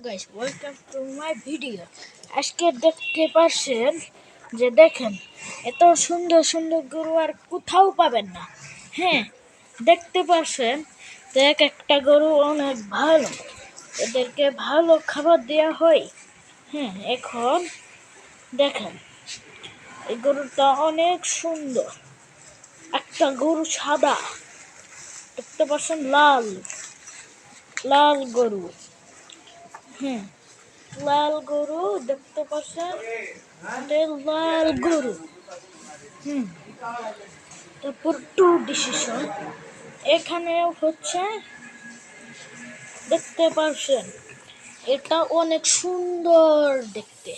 Guys, welcome to my video. আজকে দেখতে পাচ্ছেন যে দেখেন এত সুন্দর সুন্দর গরু আর কোথাও পাবেন না। হ্যাঁ, দেখতে পাচ্ছেন তো এক একটা গরু অনেক ভালো, এদেরকে ভালো খাবার দেওয়া হয়। হ্যাঁ, এখন দেখেন এই গরুটা অনেক সুন্দর। একটা গরু সাদা, দেখতে পাচ্ছেন লাল লাল গরু। হ্যাঁ, লাল গরু দেখতে পাচ্ছেন, লাল গরু। তারপর টু ডিসিশন এখানে হচ্ছে, দেখতে পাচ্ছেন এটা অনেক সুন্দর দেখতে।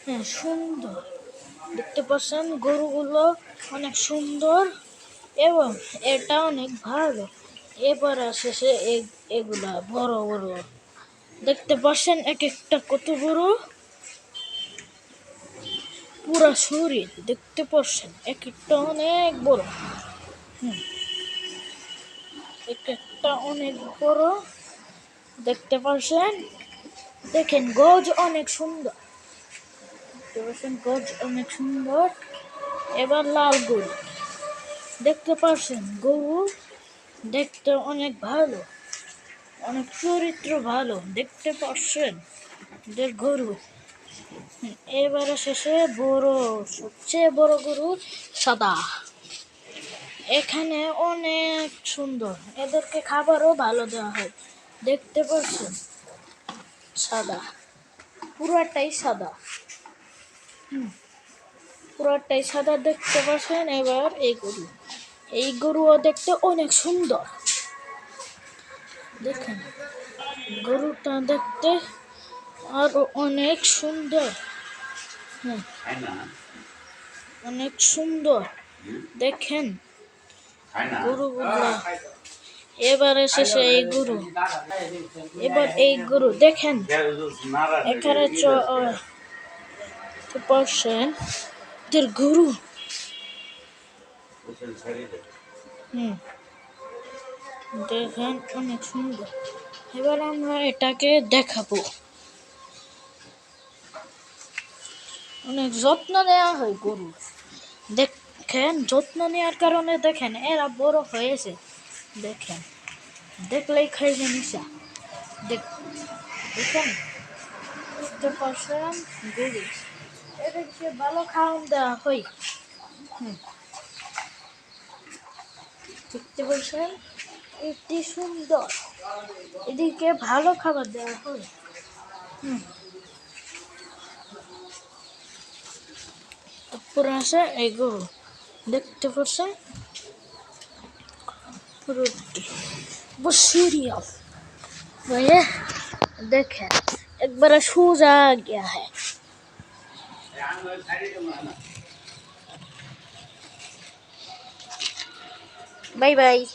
হ্যাঁ, সুন্দর দেখতে পাচ্ছেন, গরুগুলো অনেক সুন্দর এবং এটা অনেক ভালো। এবার আসে সে এগুলা বড় বড়, দেখতে পাচ্ছেন এক একটা কত বড়, পুরা শরীর দেখতে পাচ্ছেন, এক একটা অনেক বড়। এক একটা অনেক বড় দেখতে পাচ্ছেন। দেখেন গজ অনেক সুন্দর, দেখতে পাচ্ছেন গজ অনেক সুন্দর। এবার লাল গরু দেখতে পাচ্ছেন, গরু দেখতে অনেক ভালো, অনেক চরিত্র ভালো, দেখতে পাচ্ছেন এদের গরু। এবারে শেষে বড়, সবচেয়ে বড় গরু সাদা, এখানে অনেক সুন্দর, এদেরকে খাবারও ভালো দেওয়া হয়। দেখতে পাচ্ছেন সাদা, পুরাটাই সাদা। পুরাটাই সাদা দেখতে পাচ্ছেন। এবার এই গরুও দেখতে অনেক সুন্দর। দেখেন গরুটা দেখতে আরো অনেক সুন্দর। অনেক সুন্দর দেখেন গরুগুলা। এবারে শেষে এই গরু দেখেন এখানে পাচ্ছেন গরু। দেখেন অনেক সুন্দর। এবার আমরা এটাকে দেখাবো, অনেক যত্ন নেওয়া হয় গরু। দেখেন যত্ন নেওয়ার কারণে দেখেন এরা বড় হয়েছে। দেখেন দেখলেই খাইবে নিশা। দেখেন বুঝতে পারছেন, গরু এদেরকে ভালো খাওয়ান দেওয়া হয়। দেখতে পাচ্ছেন এটি সুন্দর, এদিকে ভালো খাবার দেওয়া হয়। তারপর আছে এই গরু, দেখতে পাচ্ছেন রুটি সিরিয়াল ভাইয়া। देखें एक बार शूज आ गया है। Bye bye.